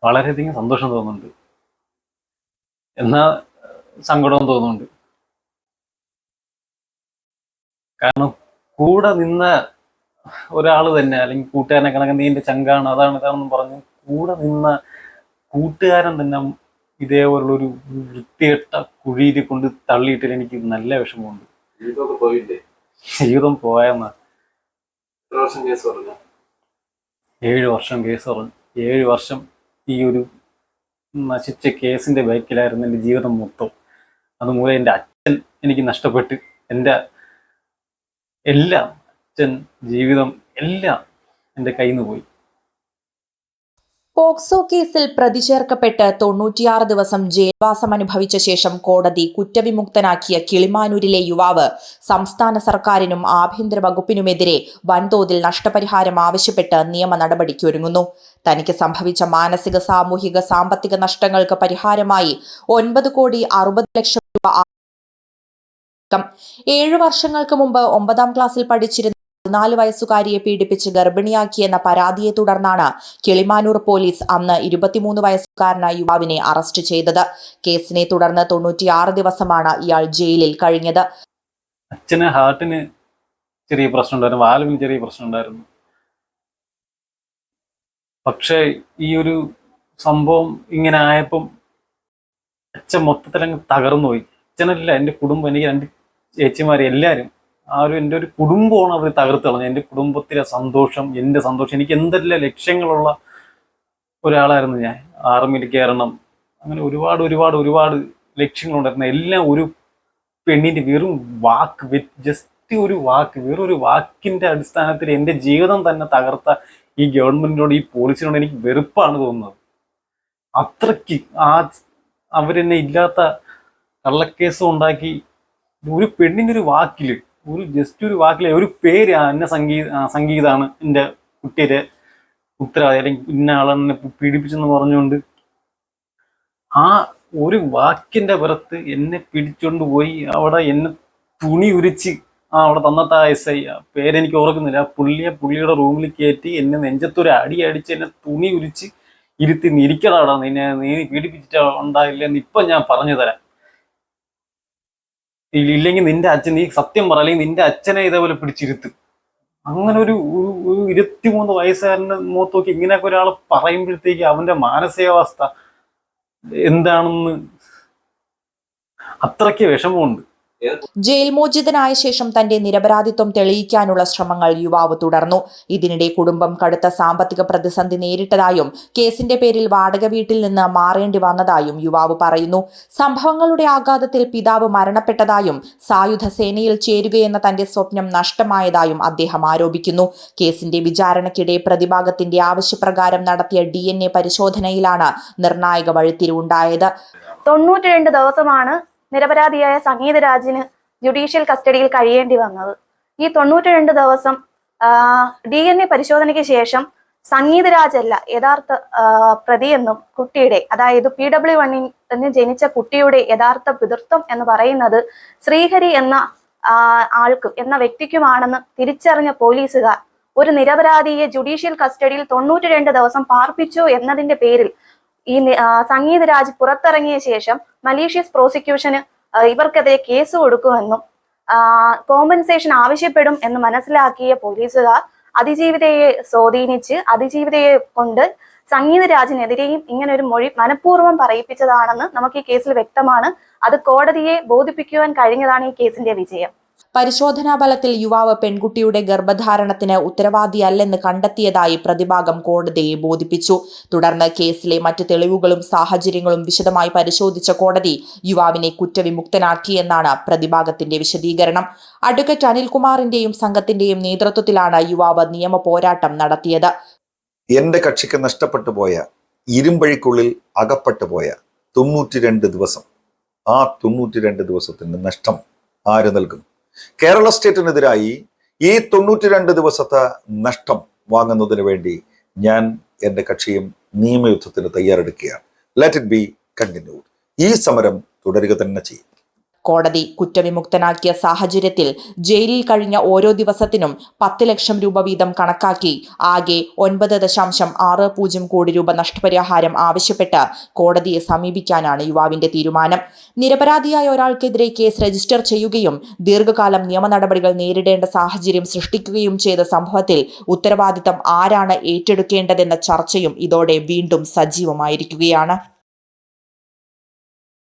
വളരെയധികം സന്തോഷം തോന്നുന്നുണ്ട്, എന്നാ സങ്കടവും തോന്നുന്നുണ്ട്. കാരണം കൂടെ നിന്ന ഒരാൾ തന്നെ, അല്ലെങ്കിൽ കൂട്ടുകാരനെ കണക്ക് നീ എൻ്റെ ചങ്കാണ് അതാണ് ഇതാണെന്ന് പറഞ്ഞ് കൂടെ നിന്ന കൂട്ടുകാരൻ തന്നെ ഇതേപോലുള്ളൊരു വൃത്തികെട്ട കുഴിയിൽ കൊണ്ട് തള്ളിയിട്ടിൽ എനിക്ക് നല്ല വിഷമമുണ്ട്. ജീവിതം പോയെന്നാ. 7 വർഷം കേസ് പറഞ്ഞു. 7 വർഷം ഈ ഒരു നശിച്ച കേസിന്റെ ബാക്കിലായിരുന്നു എൻ്റെ ജീവിതം മൊത്തം. അതുമൂലം എൻ്റെ അച്ഛൻ എനിക്ക് നഷ്ടപ്പെട്ട്, എൻ്റെ എല്ലാം, അച്ഛൻ, ജീവിതം എല്ലാം എൻ്റെ കയ്യിൽ നിന്ന് പോയി. പോക്സോ കേസിൽ പ്രതി ചേർക്കപ്പെട്ട് 96 ദിവസം ജയിൽവാസം അനുഭവിച്ച ശേഷം കോടതി കുറ്റവിമുക്തനാക്കിയ കിളിമാനൂരിലെ യുവാവ് സംസ്ഥാന സർക്കാരിനും ആഭ്യന്തര വകുപ്പിനുമെതിരെ വൻതോതിൽ നഷ്ടപരിഹാരം ആവശ്യപ്പെട്ട് നിയമ നടപടിക്കൊരുങ്ങുന്നു. തനിക്ക് സംഭവിച്ച മാനസിക, സാമൂഹിക, സാമ്പത്തിക നഷ്ടങ്ങൾക്ക് പരിഹാരമായി 9,60,00,000 രൂപ. 7 വർഷങ്ങൾക്ക് മുമ്പ് 9ാം ക്ലാസ്സിൽ പഠിച്ചിരുന്ന 14 വയസ്സുകാരിയെ പീഡിപ്പിച്ച് ഗർഭിണിയാക്കിയെന്ന പരാതിയെ തുടർന്നാണ് കിളിമാനൂർ പോലീസ് അന്ന് 23 വയസ്സുകാരനായ യുവാവിനെ അറസ്റ്റ് ചെയ്തത്. കേസിനെ തുടർന്ന് 96 ദിവസമാണ് ഇയാൾ ജയിലിൽ കഴിഞ്ഞത്. അച്ഛന് ഹാർട്ടിന് ചെറിയ പ്രശ്നമുണ്ടായിരുന്നു, വാൽവിന് ചെറിയ പ്രശ്നമുണ്ടായിരുന്നു. പക്ഷേ ഈ ഒരു സംഭവം ഇങ്ങനെ ആയപ്പം അച്ഛൻ മൊത്തത്തിലങ്ങ് തകർന്നു പോയി. അച്ഛനല്ല, എൻ്റെ കുടുംബം, എനിക്ക് 2 ചേച്ചിമാരെ, എല്ലാവരും, എൻ്റെ ഒരു കുടുംബമാണ് അവർ തകർത്ത് കളഞ്ഞത്. എൻ്റെ കുടുംബത്തിലെ സന്തോഷം, എൻ്റെ സന്തോഷം, എനിക്ക് എന്തെല്ലാം ലക്ഷ്യങ്ങളുള്ള ഒരാളായിരുന്നു ഞാൻ. ആർമിയിൽ കയറണം, അങ്ങനെ ഒരുപാട് ഒരുപാട് ഒരുപാട് ലക്ഷ്യങ്ങളുണ്ടായിരുന്നു. എല്ലാം ഒരു പെണ്ണിൻ്റെ വെറും വാക്ക്, ജസ്റ്റ് ഒരു വാക്ക്, വെറൊരു വാക്കിൻ്റെ അടിസ്ഥാനത്തിൽ എൻ്റെ ജീവിതം തന്നെ തകർത്ത ഈ ഗവൺമെൻറ്റിനോട്, ഈ പോലീസിനോട് എനിക്ക് വെറുപ്പാണ് തോന്നുന്നത്. അത്രയ്ക്ക് അവരെന്നെ ഇല്ലാത്ത കള്ളക്കേസും ഉണ്ടാക്കി, ഒരു പെണ്ണിൻ്റെ ഒരു വാക്കിൽ, ജസ്റ്റ് ഒരു വാക്കിലെ ഒരു പേര്, എന്നെ സംഗീതാണ് എൻ്റെ കുട്ടിയുടെ ഉത്തരവാദി, അല്ലെങ്കിൽ ഇന്ന ആളെന്നെ പീഡിപ്പിച്ചെന്ന് പറഞ്ഞുകൊണ്ട് ആ ഒരു വാക്കിന്റെ പുറത്ത് എന്നെ പിടിച്ചോണ്ട് പോയി അവിടെ എന്നെ തുണി ഉരിച്ച്, അവിടെ തന്നത്തെ SI, പേരെനിക്ക് ഓർക്കുന്നില്ല, പുള്ളിയുടെ റൂമിൽ കയറ്റി എന്നെ നെഞ്ചത്തൊരു അടി അടിച്ച് എന്നെ തുണി ഉരിച്ച് ഇരുത്തി, നിരിക്കടാടാ, നീ പീഡിപ്പിച്ചിട്ട് ഉണ്ടായില്ല എന്ന് ഇപ്പൊ ഞാൻ പറഞ്ഞു തരാം, ഇല്ലെങ്കിൽ നിന്റെ അച്ഛൻ, നീ സത്യം പറ, അല്ലെങ്കിൽ നിന്റെ അച്ഛനെ ഇതേപോലെ പിടിച്ചിരുത്തും. അങ്ങനെ ഒരു 23 വയസ്സുകാരൻ്റെ മുഖത്ത് നോക്കി ഇങ്ങനെയൊക്കെ ഒരാൾ പറയുമ്പോഴത്തേക്ക് അവന്റെ മാനസികാവസ്ഥ എന്താണെന്ന് അത്രയ്ക്ക് വിഷമമുണ്ട്. ജയിൽ മോചിതനായ ശേഷം തന്റെ നിരപരാധിത്വം തെളിയിക്കാനുള്ള ശ്രമങ്ങൾ യുവാവ് തുടർന്നു. ഇതിനിടെ കുടുംബം കടുത്ത സാമ്പത്തിക പ്രതിസന്ധി നേരിട്ടതായും കേസിന്റെ പേരിൽ വാടക വീട്ടിൽ നിന്ന് മാറേണ്ടി വന്നതായും യുവാവ് പറയുന്നു. സംഭവങ്ങളുടെ ആഘാതത്തിൽ പിതാവ് മരണപ്പെട്ടതായും സായുധ സേനയിൽ ചേരുകയെന്ന തന്റെ സ്വപ്നം നഷ്ടമായതായും അദ്ദേഹം ആരോപിക്കുന്നു. കേസിന്റെ വിചാരണയ്ക്കിടെ പ്രതിഭാഗത്തിന്റെ ആവശ്യപ്രകാരം നടത്തിയ DNA പരിശോധനയിലാണ് നിർണായക വഴിത്തിരിവുണ്ടായത്. 92 ദിവസമാണ് നിരപരാധിയായ സംഗീതരാജിന് ജുഡീഷ്യൽ കസ്റ്റഡിയിൽ കഴിയേണ്ടി വന്നത്. ഈ 92 ദിവസം DNA പരിശോധനയ്ക്ക് ശേഷം സംഗീതരാജല്ല യഥാർത്ഥ പ്രതിയെന്നും കുട്ടിയുടെ, അതായത് PW1 ജനിച്ച കുട്ടിയുടെ യഥാർത്ഥ പിതൃത്വം എന്ന് പറയുന്നത് ശ്രീഹരി എന്ന എന്ന വ്യക്തിക്കുമാണെന്ന് തിരിച്ചറിഞ്ഞ പോലീസുകാർ ഒരു നിരപരാധിയെ ജുഡീഷ്യൽ കസ്റ്റഡിയിൽ 92 ദിവസം പാർപ്പിച്ചു എന്നതിന്റെ പേരിൽ ഈ സംഗീതരാജ് പുറത്തിറങ്ങിയ ശേഷം മലീഷ്യസ് പ്രോസിക്യൂഷന് ഇവർക്കെതിരെ കേസ് കൊടുക്കുമെന്നും കോമ്പൻസേഷൻ ആവശ്യപ്പെടും എന്ന് മനസ്സിലാക്കിയ പോലീസുകാർ അതിജീവിതയെ സ്വാധീനിച്ച് അതിജീവിതയെ കൊണ്ട് സംഗീതരാജിനെതിരെയും ഇങ്ങനെ ഒരു മൊഴി മനഃപൂർവ്വം പറയിപ്പിച്ചതാണെന്ന് നമുക്ക് ഈ കേസിൽ വ്യക്തമാണ്. അത് കോടതിയെ ബോധിപ്പിക്കുവാൻ കഴിഞ്ഞതാണ് ഈ കേസിന്റെ വിജയം. പരിശോധനാ ഫലത്തിൽ യുവാവ് പെൺകുട്ടിയുടെ ഗർഭധാരണത്തിന് ഉത്തരവാദിയല്ലെന്ന് കണ്ടെത്തിയതായി പ്രതിഭാഗം കോടതിയെ ബോധിപ്പിച്ചു. തുടർന്ന് കേസിലെ മറ്റ് തെളിവുകളും സാഹചര്യങ്ങളും വിശദമായി പരിശോധിച്ച കോടതി യുവാവിനെ കുറ്റവിമുക്തനാക്കിയെന്നാണ് പ്രതിഭാഗത്തിന്റെ വിശദീകരണം. അഡ്വക്കേറ്റ് അനിൽകുമാറിന്റെയും സംഘത്തിന്റെയും നേതൃത്വത്തിലാണ് യുവാവ് നിയമ പോരാട്ടം നടത്തിയത്. എന്റെ കക്ഷിക്ക് നഷ്ടപ്പെട്ടു പോയ, ഇരുമ്പഴിക്കുള്ളിൽ അകപ്പെട്ടു പോയ 92 ദിവസം, ആ 92 ദിവസത്തിന്റെ നഷ്ടം ആര് നൽകും? കേരള സ്റ്റേറ്റിനെതിരായി ഈ 92 ദിവസത്തെ നഷ്ടം വാങ്ങുന്നതിന് വേണ്ടി ഞാൻ എൻ്റെ കക്ഷിയും നിയമയുദ്ധത്തിന് തയ്യാറെടുക്കുകയാണ്. Let it be continued. ഈ സമരം തുടരുക തന്നെ ചെയ്യും. കോടതി കുറ്റവിമുക്തനാക്കിയ സാഹചര്യത്തിൽ ജയിലിൽ കഴിഞ്ഞ ഓരോ ദിവസത്തിനും 10 ലക്ഷം രൂപ വീതം കണക്കാക്കി ആകെ 9.60 കോടി രൂപ നഷ്ടപരിഹാരം ആവശ്യപ്പെട്ട് കോടതിയെ സമീപിക്കാനാണ് യുവാവിന്റെ തീരുമാനം. നിരപരാധിയായ ഒരാൾക്കെതിരെ കേസ് രജിസ്റ്റർ ചെയ്യുകയും ദീർഘകാലം നിയമ നടപടികൾ നേരിടേണ്ട സാഹചര്യം സൃഷ്ടിക്കുകയും ചെയ്ത സംഭവത്തിൽ ഉത്തരവാദിത്തം ആരാണ് ഏറ്റെടുക്കേണ്ടതെന്ന ചർച്ചയും ഇതോടെ വീണ്ടും സജീവമായിരിക്കുകയാണ്.